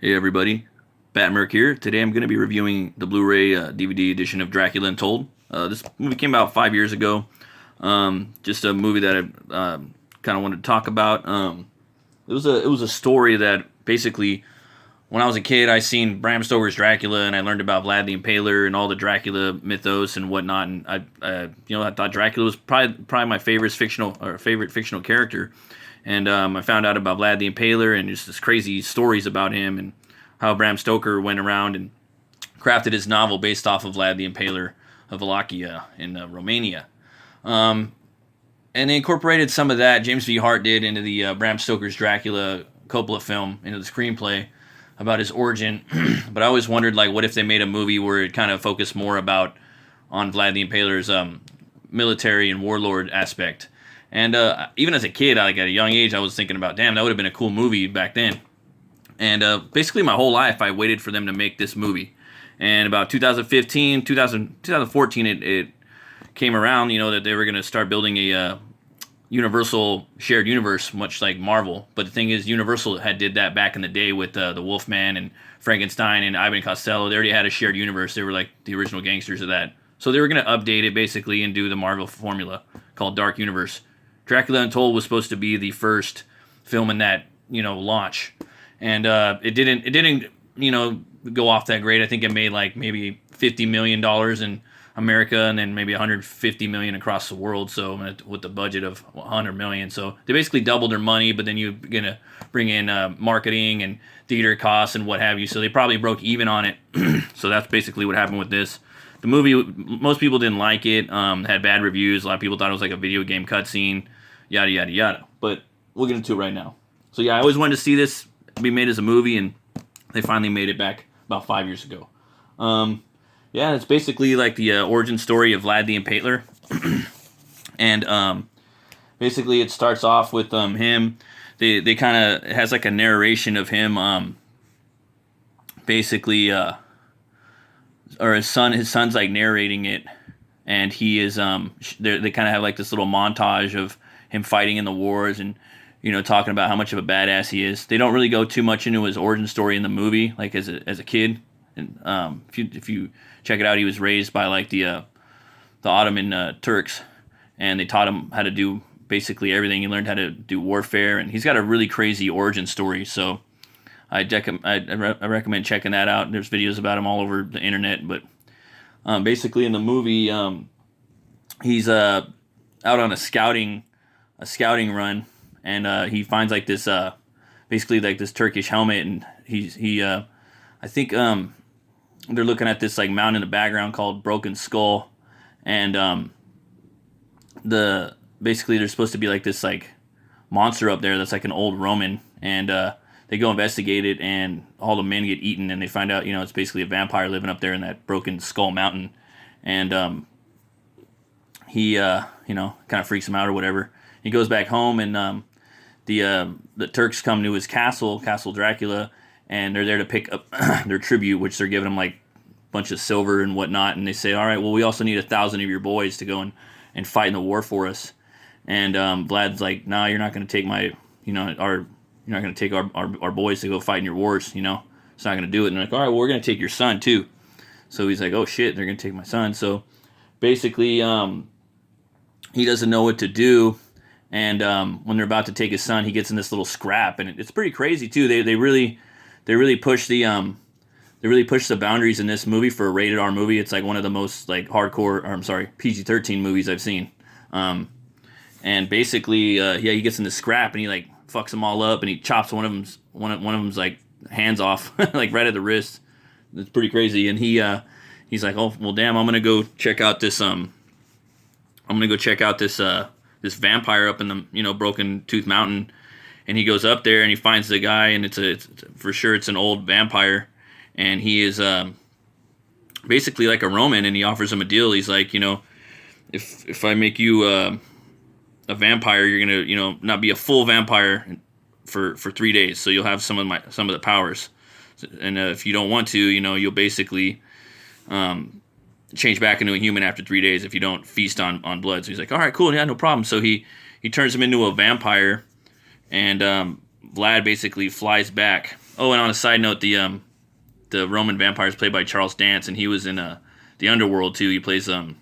Hey everybody, Batmerk here. Today I'm going to be reviewing the Blu-ray DVD edition of Dracula Untold. This movie came out 5 years ago. Just a movie that I kind of wanted to talk about. It was a story that basically, when I was a kid, I seen Bram Stoker's Dracula, and I learned about Vlad the Impaler and all the Dracula mythos and whatnot. And I thought Dracula was probably my favorite fictional character. And I found out about Vlad the Impaler and just this crazy stories about him and how Bram Stoker went around and crafted his novel based off of Vlad the Impaler of Wallachia in Romania. And they incorporated some of that, James V. Hart did, into the Bram Stoker's Dracula Coppola film, into the screenplay about his origin. But I always wondered, like, what if they made a movie where it kind of focused more on Vlad the Impaler's military and warlord aspect. And even as a kid, like at a young age, I was thinking about, damn, that would have been a cool movie back then. And basically my whole life, I waited for them to make this movie. And about 2014, it came around, that they were going to start building a Universal shared universe, much like Marvel. But the thing is, Universal had did that back in the day with the Wolfman and Frankenstein and Ivan Costello. They already had a shared universe. They were like the original gangsters of that. So they were going to update it basically and do the Marvel formula called Dark Universe. Dracula Untold was supposed to be the first film in that, launch, and it didn't, go off that great. I think it made like maybe $50 million in America, and then maybe $150 million across the world. So with the budget of $100 million, so they basically doubled their money. But then you're gonna bring in marketing and theater costs and what have you. So they probably broke even on it. So that's basically what happened with this. The movie, most people didn't like it. Had bad reviews. A lot of people thought it was like a video game cutscene. Yada yada yada. But we'll get into it right now. So yeah, I always wanted to see this be made as a movie, and they finally made it back about 5 years ago. Yeah, it's basically like the origin story of Vlad the Impaler, and basically it starts off with him. They kind of, it has like a narration of him, basically, or his son's like narrating it, and he is they kind of have like this little montage of him fighting in the wars and talking about how much of a badass he is. They don't really go too much into his origin story in the movie, like as a kid. And if you check it out, he was raised by like the Ottoman Turks, and they taught him how to do basically everything. He learned how to do warfare, and he's got a really crazy origin story. So I recommend checking that out. There's videos about him all over the internet. But basically in the movie, he's out on a scouting run, and he finds like this basically like this Turkish helmet, and I think they're looking at this like mountain in the background called Broken Skull, and basically there's supposed to be like this like monster up there that's like an old Roman, and they go investigate it, and all the men get eaten, and they find out it's basically a vampire living up there in that Broken Skull mountain, and he kind of freaks him out or whatever. He goes back home, and the Turks come to his Castle Dracula, and they're there to pick up their tribute, which they're giving him like a bunch of silver and whatnot. And they say, all right, well, we also need 1,000 of your boys to go and fight in the war for us. And Vlad's like, nah, you're not going to take you're not going to take our boys to go fight in your wars. It's not going to do it. And they're like, all right, well, we're going to take your son too. So he's like, oh shit, they're going to take my son. So basically, he doesn't know what to do. And when they're about to take his son, he gets in this little scrap, and it's pretty crazy too. They really push the boundaries in this movie for a rated R movie. It's like one of the most like hardcore, or I'm sorry, PG-13 movies I've seen. And basically, he gets in the scrap, and he like fucks them all up, and he chops one of them's like hands off, like right at the wrist. It's pretty crazy. And he's like, oh well, damn, I'm gonna go check out this this vampire up in the Broken Tooth Mountain. And he goes up there and he finds the guy, and it's for sure it's an old vampire, and he is basically like a Roman, and he offers him a deal. He's like, if I make you a vampire, you're gonna not be a full vampire for 3 days, so you'll have some of the powers, and if you don't want to, you'll basically change back into a human after 3 days if you don't feast on blood. So he's like, all right, cool, yeah, no problem. So he turns him into a vampire, and Vlad basically flies back Oh, and on a side note, the Roman vampire is played by Charles Dance, and he was in the Underworld too. He plays a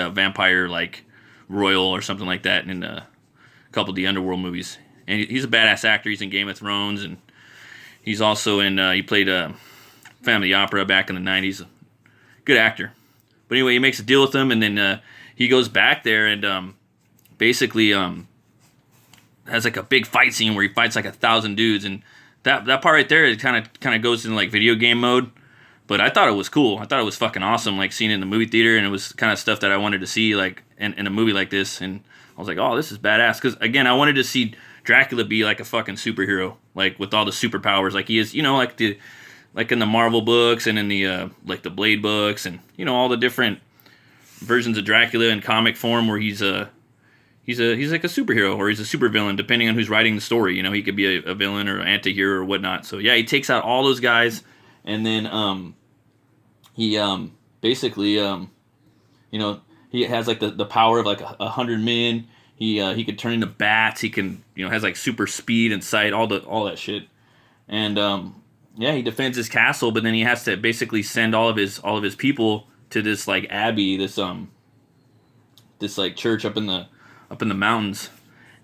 vampire like royal or something like that in a couple of the Underworld movies. And he's a badass actor. He's in Game of Thrones, and he's also in he played Family Opera back in the '90s. Good actor. But anyway, he makes a deal with them, and then he goes back there and basically has like a big fight scene where he fights like 1,000 dudes, and that part right there, it kind of goes into like video game mode. But I thought it was cool. I thought it was fucking awesome, like seeing it in the movie theater, and it was kind of stuff that I wanted to see like in a movie like this. And I was like, oh, this is badass. Because again, I wanted to see Dracula be like a fucking superhero, like with all the superpowers, like he is, like in the Marvel books and in the like the Blade books, and all the different versions of Dracula in comic form, where he's like a superhero or he's a supervillain, depending on who's writing the story. He could be a villain or an anti-hero or whatnot. So yeah, he takes out all those guys, and then he basically he has like the power of like 100 men. He could turn into bats. He can has like super speed and sight, all that shit. And yeah, he defends his castle, but then he has to basically send all of his people to this like abbey, this like church up in the mountains,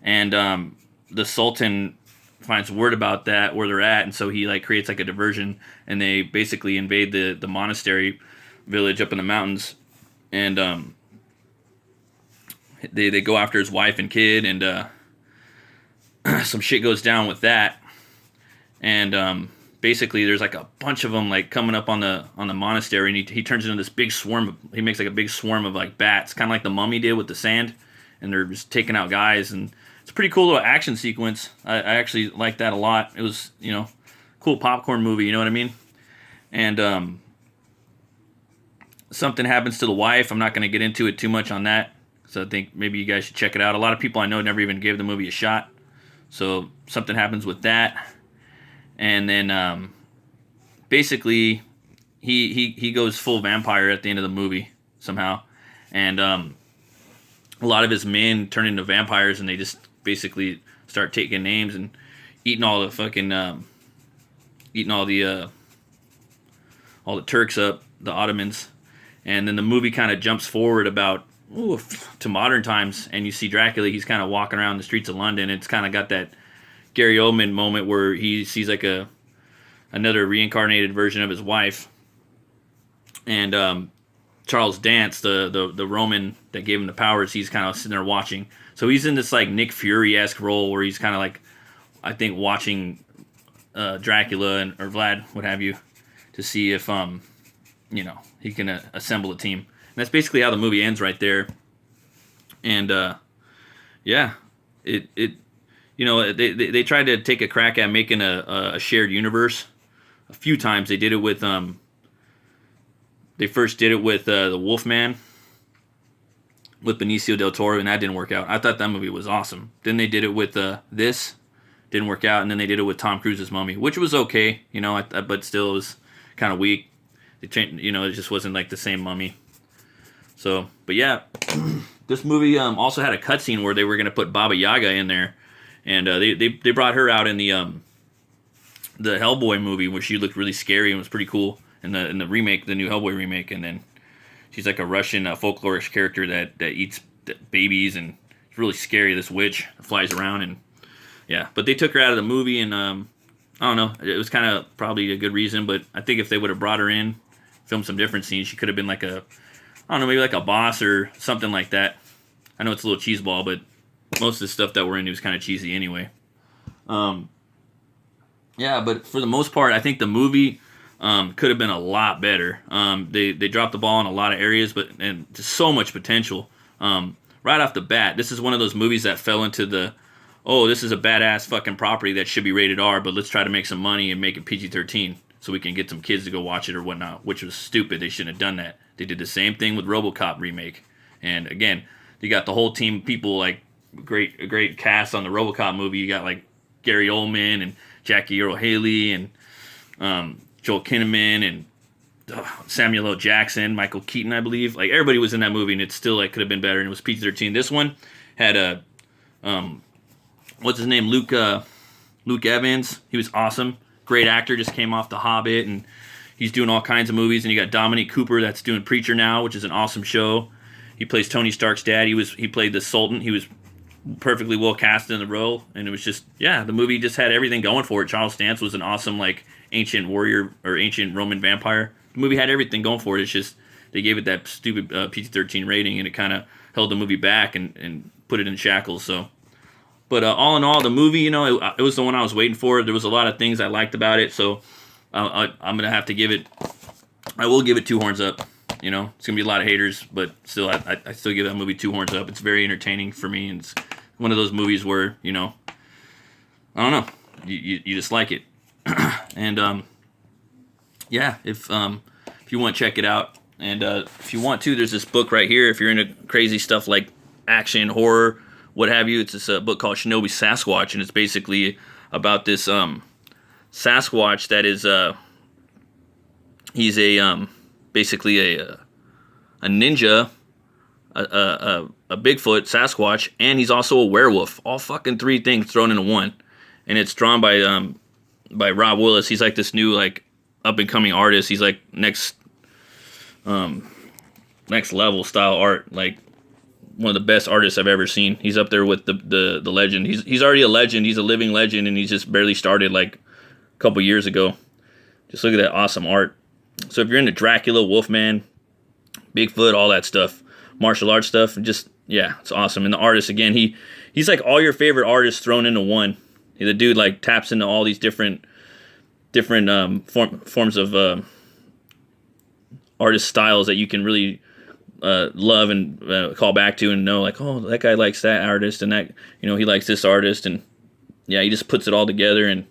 and the Sultan finds word about that, where they're at, and so he like creates like a diversion, and they basically invade the monastery village up in the mountains, and they go after his wife and kid, and some shit goes down with that, and basically there's like a bunch of them like coming up on the monastery, and he turns into this big swarm. He makes like a big swarm of like bats, kind of like the Mummy did with the sand, and they're just taking out guys, and it's a pretty cool little action sequence. I actually liked that a lot. It was cool popcorn movie, you know what I mean? And something happens to the wife. I'm not going to get into it too much on that, so I think maybe you guys should check it out. A lot of people I know never even gave the movie a shot, so something happens with that. And then basically he goes full vampire at the end of the movie somehow, and a lot of his men turn into vampires, and they just basically start taking names and eating all the fucking eating all the Turks up, the Ottomans. And then the movie kind of jumps forward about to modern times, and you see Dracula. He's kind of walking around the streets of London. It's kind of got that Gary Oldman moment where he sees like another reincarnated version of his wife, and Charles Dance, the Roman that gave him the powers, he's kind of sitting there watching. So he's in this like Nick Fury-esque role where he's kind of like, I think, watching Dracula or Vlad, what have you, to see if he can assemble a team. And that's basically how the movie ends right there. And yeah, it they tried to take a crack at making a shared universe a few times. They did it with they first did it with the Wolfman with Benicio del Toro, and that didn't work out. I thought that movie was awesome. Then they did it with this, didn't work out, and then they did it with Tom Cruise's Mummy, which was okay, but still it was kind of weak. It changed, it just wasn't like the same Mummy. So, but yeah, this movie also had a cutscene where they were gonna put Baba Yaga in there. And they brought her out in the Hellboy movie, where she looked really scary and was pretty cool in the remake, the new Hellboy remake. And then she's like a Russian folklorish character that eats babies, and it's really scary. This witch flies around, and yeah. But they took her out of the movie, and I don't know. It was kind of probably a good reason, but I think if they would have brought her in, filmed some different scenes, she could have been like maybe like a boss or something like that. I know it's a little cheeseball, but most of the stuff that we're into is kind of cheesy anyway. Yeah, but for the most part, I think the movie could have been a lot better. They dropped the ball in a lot of areas, and just so much potential. Right off the bat, this is one of those movies that fell into this is a badass fucking property that should be rated R, but let's try to make some money and make it PG-13 so we can get some kids to go watch it or whatnot, which was stupid. They shouldn't have done that. They did the same thing with RoboCop remake. And again, you got the whole team, people like a great cast on the RoboCop movie. You got like Gary Oldman and Jackie Earle Haley and Joel Kinnaman and Samuel L. Jackson, Michael Keaton, I believe. Like everybody was in that movie, and it still like could have been better. And it was PG-13. This one had what's his name, Luke Luke Evans, he was awesome. Great actor, just came off The Hobbit, and he's doing all kinds of movies. And you got Dominic Cooper that's doing Preacher now, which is an awesome show. He plays Tony Stark's dad. He played the Sultan. He was perfectly well cast in the role, and it was just, yeah, the movie just had everything going for it. Charles Dance was an awesome, like, ancient warrior or ancient Roman vampire. The movie had everything going for it. It's just they gave it that stupid PG-13 rating, and it kind of held the movie back and put it in shackles. So, but all in all, the movie, you know, it was the one I was waiting for. There was a lot of things I liked about it, so I'm gonna have to give it. I will give it 2 horns up. You know, it's gonna be a lot of haters, but still, I still give that movie 2 horns up. It's very entertaining for me, and it's one of those movies where, you know, I don't know, you just like it. And yeah, if you want to check it out, and if you want to, there's this book right here. If you're into crazy stuff like action, horror, what have you, it's this book called SHINOBI SASQUATCH, and it's basically about this Sasquatch that is he's a basically a ninja, a Bigfoot, Sasquatch, and he's also a werewolf. All fucking 3 things thrown into one. And it's drawn by Rob Willis. He's like this new, like, up and coming artist. He's like next level style art. Like, one of the best artists I've ever seen. He's up there with the legend. He's already a legend. He's a living legend, and he's just barely started like a couple years ago. Just look at that awesome art. So if you're into Dracula, Wolfman, Bigfoot, all that stuff, martial arts stuff, just, yeah, it's awesome. And the artist, again, he's like all your favorite artists thrown into one. The dude like taps into all these different forms of artist styles that you can really love and call back to and know, like, oh, that guy likes that artist, and that, you know, he likes this artist, and yeah, he just puts it all together, and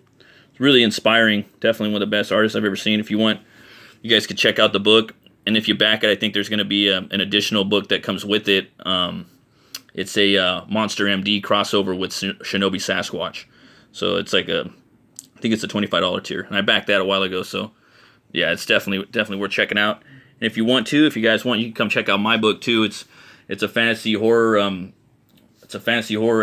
it's really inspiring. Definitely one of the best artists I've ever seen. If you want, you guys could check out the book, and if you back it, I think there's going to be an additional book that comes with it. It's a Monster MD crossover with SHINOBI SASQUATCH. So it's like I think it's a $25 tier, and I backed that a while ago. So yeah, it's definitely worth checking out. And if you want to, if you guys want, you can come check out my book too. It's a fantasy horror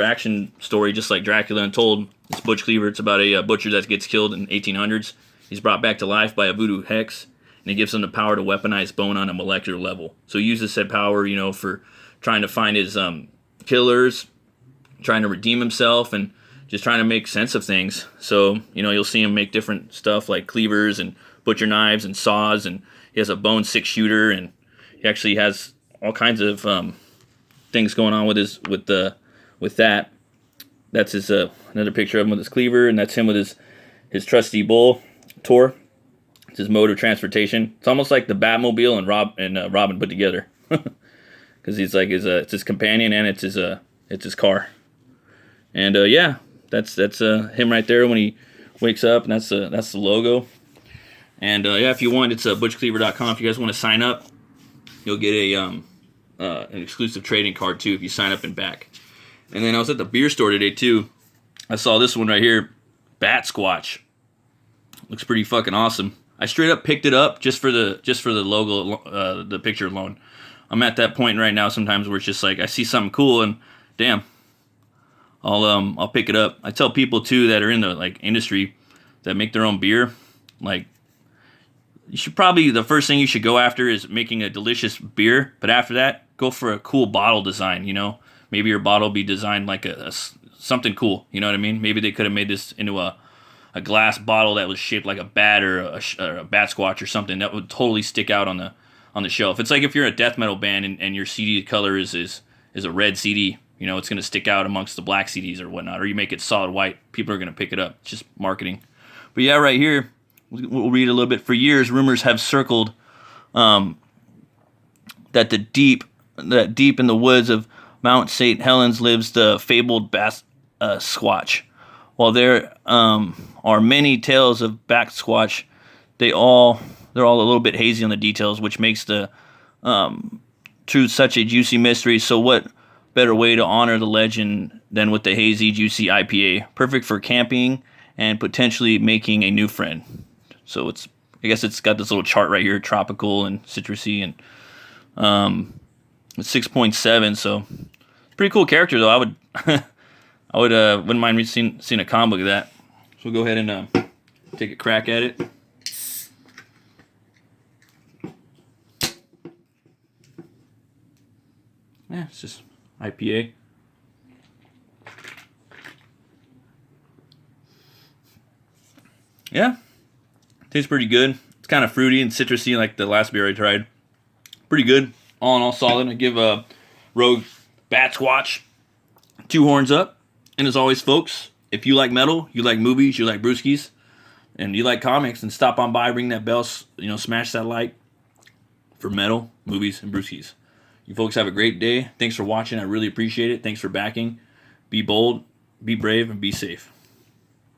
action story, just like Dracula Untold. It's Butch Cleaver. It's about a butcher that gets killed in 1800s. He's brought back to life by a voodoo hex, and it gives him the power to weaponize bone on a molecular level. So he uses said power, you know, for trying to find his killers, trying to redeem himself, and just trying to make sense of things. So, you know, you'll see him make different stuff like cleavers and butcher knives and saws, and he has a bone 6-shooter, and he actually has all kinds of things going on with that. That's his another picture of him with his cleaver, and that's him with his trusty bull, Tor. It's his mode of transportation. It's almost like the Batmobile and Robin put together, because he's like it's his companion, and it's his car. And yeah, that's him right there when he wakes up, and that's the logo. And yeah, if you want, it's butchcleaver.com. If you guys want to sign up, you'll get an exclusive trading card too if you sign up and back. And then I was at the beer store today too. I saw this one right here, BATSQUATCH. Looks pretty fucking awesome. I straight up picked it up just for the logo, the picture alone. I'm at that point right now sometimes where it's just like I see something cool and damn, I'll pick it up. I tell people too that are in the like industry that make their own beer, like, you should probably, the first thing you should go after is making a delicious beer, but after that, go for a cool bottle design, you know? Maybe your bottle be designed like something cool, you know what I mean? Maybe they could have made this into a glass bottle that was shaped like a bat or a BATSQUATCH or something that would totally stick out on the shelf. It's like if you're a death metal band and your CD color is a red CD, you know, it's going to stick out amongst the black CDs or whatnot, or you make it solid white, people are going to pick it up. It's just marketing. But yeah, right here, we'll read a little bit. For years, rumors have circled that deep in the woods of Mount St. Helens lives the fabled BATSQUATCH. While there are many tales of BATSQUATCH, they're all a little bit hazy on the details, which makes the truth such a juicy mystery. So what better way to honor the legend than with the hazy, juicy IPA? Perfect for camping and potentially making a new friend. So I guess it's got this little chart right here, tropical and citrusy, and it's 6.7. So pretty cool character though. I wouldn't mind seeing a comic book of that. we'll go ahead and take a crack at it. Yeah, it's just IPA. Yeah, tastes pretty good. It's kind of fruity and citrusy like the last beer I tried. Pretty good. All in all, solid. I give Rogue BATSQUATCH 2 horns up. And as always, folks, if you like metal, you like movies, you like brewskis, and you like comics, then stop on by, ring that bell, smash that like for metal, movies, and brewskis. You folks have a great day. Thanks for watching. I really appreciate it. Thanks for backing. Be bold, be brave, and be safe.